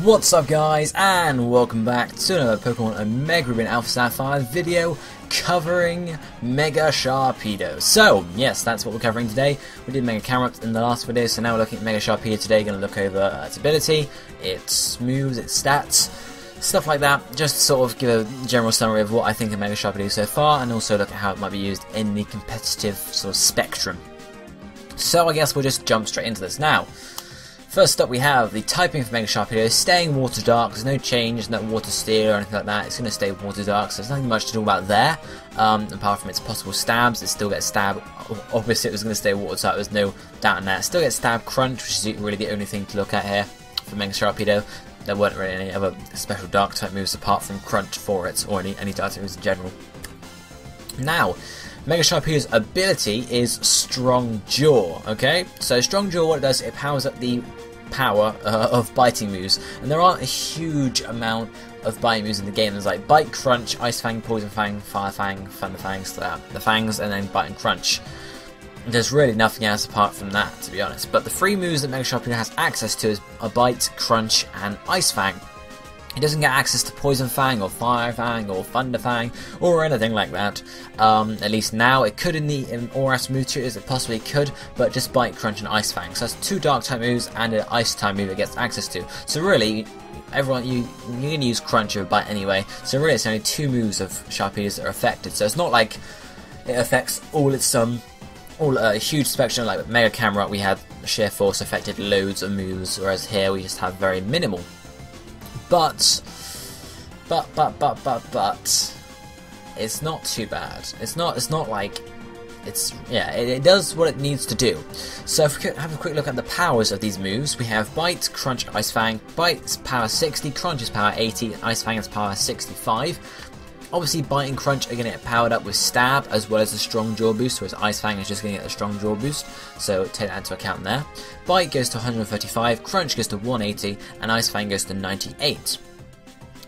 What's up guys, and welcome back to another Pokemon Omega Ruby and Alpha Sapphire video covering Mega Sharpedo. So, yes, that's what we're covering today. We did Mega Camerupt in the last video, so now we're looking at Mega Sharpedo today. Going to look over its ability, its moves, its stats, stuff like that. Just to sort of give a general summary of what I think of Mega Sharpedo so far, and also look at how it might be used in the competitive sort of spectrum. So I guess we'll just jump straight into this now. First up, we have the typing for Mega Sharpedo, staying Water Dark. There's no change, no Water Steel or anything like that. It's going to stay Water Dark, so there's nothing much to talk about there. Apart from its possible stabs, it still gets Stab. Obviously, it was going to stay Water Dark, there's no doubt in that. Still gets Stab Crunch, which is really the only thing to look at here for Mega Sharpedo. There weren't really any other special Dark type moves apart from Crunch for it, or any Dark type moves in general. Now, Mega Sharpedo's ability is Strong Jaw, okay? So Strong Jaw, what it does, it powers up the power of biting moves, and there aren't a huge amount of biting moves in the game. There's like Bite, Crunch, Ice Fang, Poison Fang, Fire Fang, Thunder Fangs, the Fangs, and then Bite and Crunch. There's really nothing else apart from that, to be honest. But the three moves that Mega Sharpedo has access to is a Bite, Crunch, and Ice Fang. He doesn't get access to Poison Fang or Fire Fang or Thunder Fang or anything like that. At least now. It could in Auras move tutors, it possibly could, but just Bite, Crunch and Ice Fang. So that's two Dark type moves and an Ice type move it gets access to. So really, everyone you're going to use Crunch or Bite anyway. So really it's only two moves of Sharpedo's that are affected. So it's not like it affects all its a huge spectrum. Like with Mega Camerupt we had Sheer Force affected loads of moves, whereas here we just have very minimal. But it's not too bad. It's not like it does what it needs to do. So if we could have a quick look at the powers of these moves, we have Bite, Crunch, Ice Fang. Bite is power 60, Crunch is power 80, and Ice Fang is power 65. Obviously, Bite and Crunch are going to get powered up with Stab as well as a Strong Jaw boost, whereas Ice Fang is just going to get a Strong Jaw boost, so take that into account there. Bite goes to 135, Crunch goes to 180, and Ice Fang goes to 98.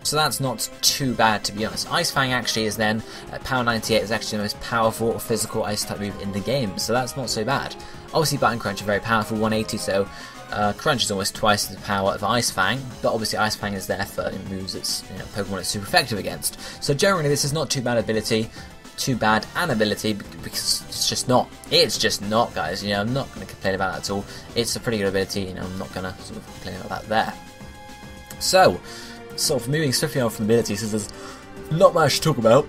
So that's not too bad, to be honest. Ice Fang actually is then, at power 98, is actually the most powerful physical ice type move in the game, so that's not so bad. Obviously, Bite and Crunch are very powerful, 180, so Crunch is almost twice the power of Ice Fang, but obviously Ice Fang is there for moves it's Pokemon it's super effective against. So generally this is not too bad an ability, because it's just not. It's just not, guys. I'm not going to complain about that at all. It's a pretty good ability. I'm not going to sort of complain about that there. So, sort of moving swiftly on from abilities, since there's not much to talk about,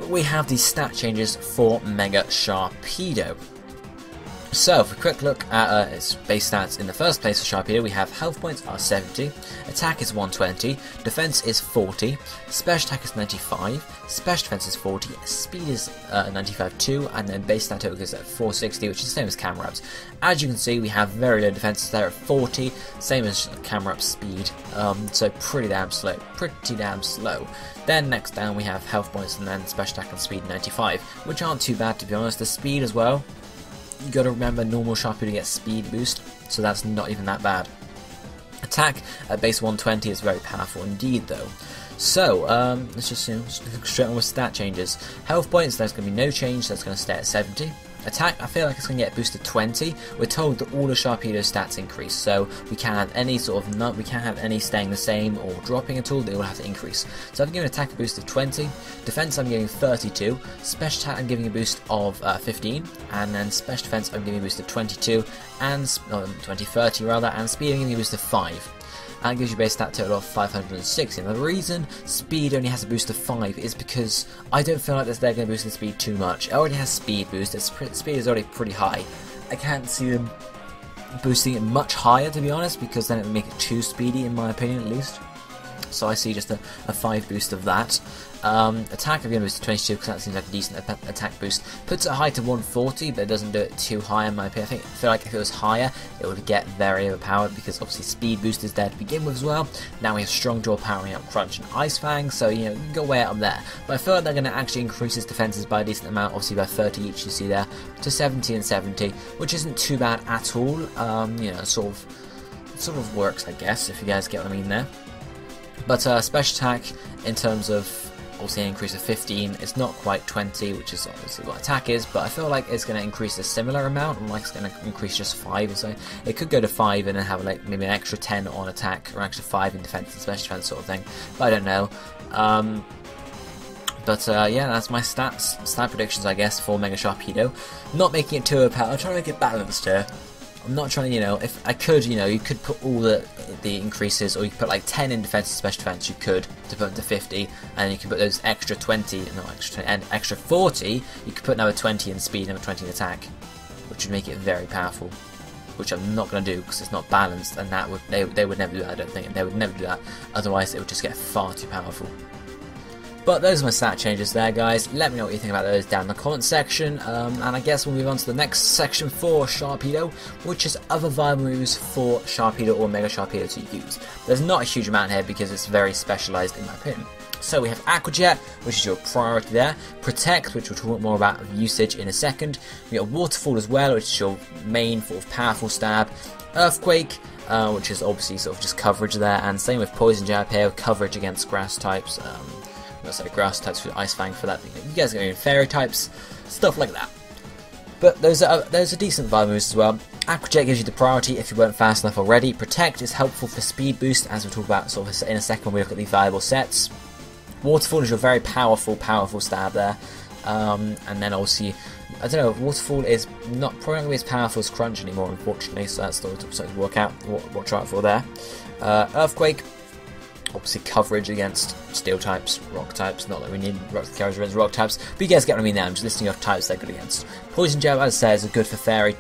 we have these stat changes for Mega Sharpedo. So, for a quick look at its base stats in the first place for Sharpedo, we have health points are 70, attack is 120, defense is 40, special attack is 95, special defense is 40, speed is 95 too, and then base stat total is at 460, which is the same as Camerupt's. As you can see, we have very low defenses there at 40, same as Camerupt's speed, so pretty damn slow. Then next down we have health points and then special attack and speed 95, which aren't too bad, to be honest. The speed as well, you gotta remember normal Sharpedo gets speed boost, so that's not even that bad. Attack at base 120 is very powerful indeed though. So, let's just look straight on with stat changes. Health points, there's going to be no change, so that's going to stay at 70. Attack, I feel like it's going to get boosted 20. We're told that all the Sharpedo stats increase, so we can't have any we can't have any staying the same or dropping at all. They all have to increase. So I'm giving attack a boost of 20. Defense I'm giving 32. Special attack I'm giving a boost of 15, and then special defense I'm giving a boost of 22 and 30 rather, and speed I'm giving a boost of 5. And it gives you a base stat total of 560. And the reason speed only has a boost of 5 is because I don't feel like they're going to boost the speed too much. It already has speed boost, its speed is already pretty high. I can't see them boosting it much higher, to be honest, because then it would make it too speedy, in my opinion at least. So I see just a 5 boost of that. Attack I'm going to boost to 22 because that seems like a decent attack boost. Puts it high to 140, but it doesn't do it too high in my opinion. I feel like if it was higher, it would get very overpowered because obviously speed boost is there to begin with as well. Now we have Strong Jaw powering up Crunch and Ice Fang, so you can go way up there. But I feel like they're going to actually increase its defenses by a decent amount, obviously by 30 each you see there, to 70 and 70, which isn't too bad at all. It sort of works, I guess, if you guys get what I mean there. But special attack, in terms of obviously an increase of 15. It's not quite 20, which is obviously what attack is, but I feel like it's going to increase a similar amount, and like it's going to increase just 5 or so. It could go to 5 and then have like maybe an extra 10 on attack, or extra 5 in defense and special defense sort of thing, but I don't know. Yeah, that's my stat predictions, I guess, for Mega Sharpedo. Not making it too overpowered. I'm trying to make it balanced here. I'm not trying to, if I could, you could put all the increases, or you could put like 10 in defense and special defense, you could, to put them to 50, and you could put those extra 20, not extra 20, and extra 40, you could put another 20 in speed, another 20 in attack, which would make it very powerful, which I'm not going to do, because it's not balanced, and that would, they would never do that, I don't think, and they would never do that, otherwise it would just get far too powerful. But those are my stat changes there, guys. Let me know what you think about those down in the comment section. And I guess we'll move on to the next section for Sharpedo, which is other viable moves for Sharpedo or Mega Sharpedo to use. There's not a huge amount here because it's very specialised in my opinion. So we have Aqua Jet, which is your priority there. Protect, which we'll talk more about usage in a second. We got Waterfall as well, which is your main sort of powerful stab. Earthquake, which is obviously sort of just coverage there. And same with Poison Jab here, coverage against grass types. Grass types with Ice Fang for that. You guys are going to fairy types, stuff like that. But those are decent vibe moves as well. Aqua Jet gives you the priority if you weren't fast enough already. Protect is helpful for speed boost, as we'll talk about sort of in a second when we look at the viable sets. Waterfall is your very powerful stab there. And then obviously, I don't know, Waterfall is probably not going to be as powerful as Crunch anymore, unfortunately. So that's something to watch out for there. Earthquake. Obviously coverage against steel types, rock types, not that we need coverage against rock types, but you guys get what I mean there. I'm just listing off types they're good against. Poison Jab, as I said, is good for fairy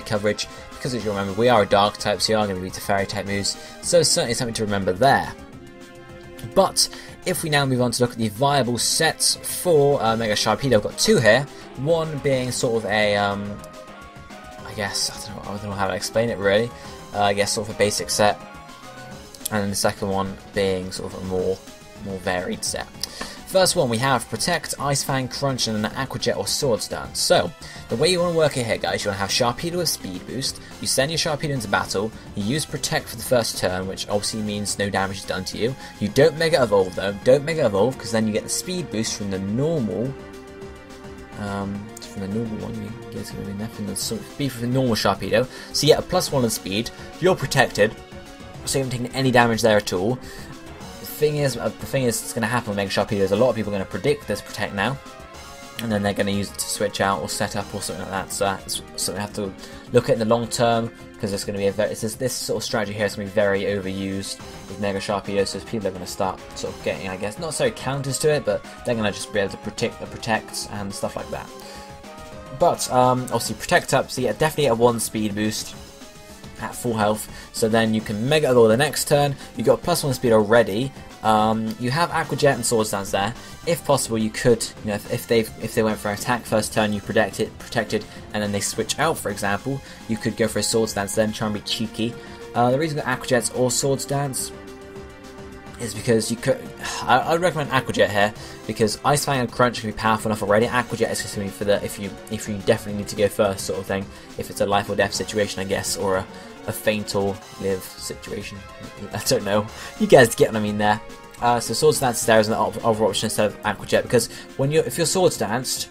coverage, because as you remember, we are a dark type, so you are going to be to fairy type moves, so it's certainly something to remember there. But if we now move on to look at the viable sets for Mega Sharpedo, I've got two here, one being sort of a, I don't know how to explain it really, I guess sort of a basic set, and then the second one being sort of a more varied set. First one we have Protect, Ice Fang, Crunch, and an Aqua Jet or Swords Dance. So, the way you want to work it here, guys, you want to have Sharpedo with Speed Boost, you send your Sharpedo into battle, you use Protect for the first turn, which obviously means no damage is done to you. You don't Mega Evolve though, because then you get the Speed Boost from the normal one, you guys can remember that, from the normal Sharpedo, so you get a +1 in speed, you're protected, so you haven't taken any damage there at all. The thing is that's going to happen with Mega Sharpedo is a lot of people are going to predict this Protect now, and then they're going to use it to switch out or set up or something like that. So that's something we have to look at in the long term, because it's going to be this sort of strategy here is going to be very overused with Mega Sharpedo. So people are going to start sort of getting, I guess, not so counters to it, but they're going to just be able to predict the protects and stuff like that. But obviously Protect up, so you get definitely a 1 speed boost at full health, so then you can Mega Evolve the next turn. You got +1 speed already. You have Aqua Jet and Swords Dance there. If possible, you could, if they went for an attack first turn, you protected, and then they switch out, for example, you could go for a Swords Dance then, try and be cheeky. The reason that Aqua Jets or Swords Dance is because you could. I would recommend Aqua Jet here, because Ice Fang and Crunch can be powerful enough already. Aqua Jet is just going to be for the if you definitely need to go first sort of thing. If it's a life or death situation, I guess, or a faint or live situation. I don't know. You guys get what I mean there. So Swords Dance is there as an other option instead of Aqua Jet, because if you're Swords Danced,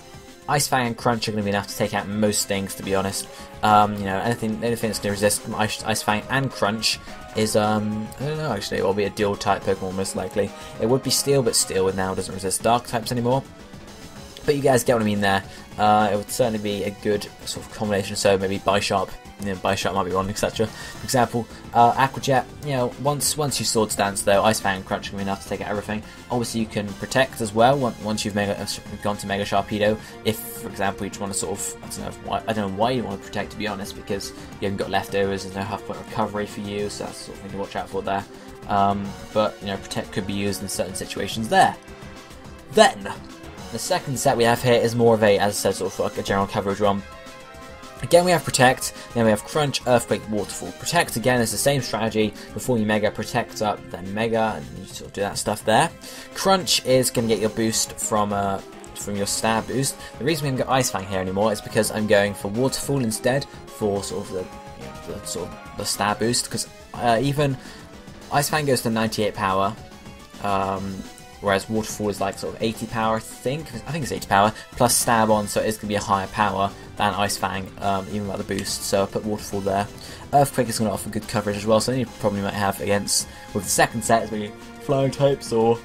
Ice Fang and Crunch are going to be enough to take out most things, to be honest. Anything that's going to resist Ice Fang and Crunch is, I don't know actually, it will be a dual type Pokemon most likely. It would be Steel, but Steel now doesn't resist Dark types anymore. But you guys get what I mean there. It would certainly be a good sort of combination, so maybe Bisharp. Bisharp might be one, etc. For example, Aqua Jet, once you Swords Dance though, Ice Fang and Crunch can be enough to take out everything. Obviously you can Protect as well once you've gone to Mega Sharpedo. If, for example, you just want to sort of, I don't know why you want to Protect, to be honest, because you haven't got leftovers, there's no half-point recovery for you, so that's the sort of thing to watch out for there. But Protect could be used in certain situations there. Then, the second set we have here is more of a, as I said, sort of like a general coverage one. Again, we have Protect, then we have Crunch, Earthquake, Waterfall. Protect, again, is the same strategy. Before you Mega, Protect up, then Mega, and you sort of do that stuff there. Crunch is going to get your boost from your stab boost. The reason we haven't got Ice Fang here anymore is because I'm going for Waterfall instead for sort of the stab boost, because even Ice Fang goes to 98 power, whereas Waterfall is like sort of 80 power, I think it's 80 power, plus stab on, so it is going to be a higher power than Ice Fang, even without the boost, so I'll put Waterfall there. Earthquake is going to offer good coverage as well, so you probably might have against, with the second set, is maybe flying types or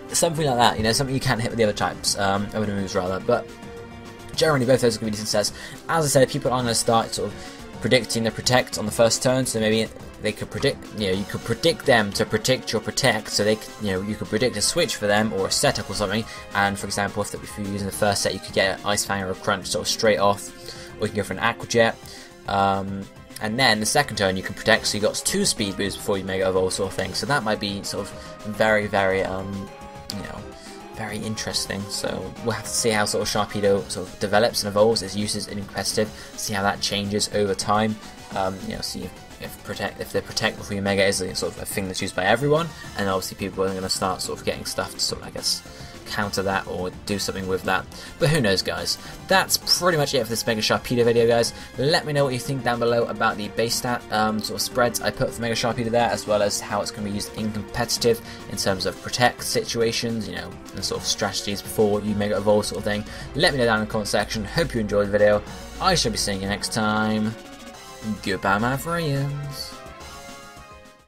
something like that, you know, something you can't hit with the other types, other moves rather, but generally both those are going to be decent sets. As I said, people are going to start sort of predicting the protect on the first turn, so maybe they could predict, you know, you could predict them to predict your protect, so they, you know, you could predict a switch for them or a setup or something. And for example, if you're using the first set, you could get an Ice Fang or a Crunch sort of straight off, or you can go for an Aqua Jet. And then the second turn you can protect, so you got 2 speed boosts before you Mega Evolve sort of thing. So that might be sort of very, very, you know, very interesting. So we'll have to see how sort of Sharpedo sort of develops and evolves its uses in competitive, see how that changes over time. You know, see if the protect before you Mega is sort of a thing that's used by everyone, and obviously people are going to start sort of getting stuff to sort of, I guess, counter that or do something with that. But who knows, guys. That's pretty much it for this Mega Sharpedo video, guys. Let me know what you think down below about the base stat sort of spreads I put for Mega Sharpedo there, as well as how it's going to be used in competitive in terms of protect situations, you know, and sort of strategies before you Mega Evolve sort of thing. Let me know down in the comment section. Hope you enjoyed the video. I shall be seeing you next time. Goodbye, my friends.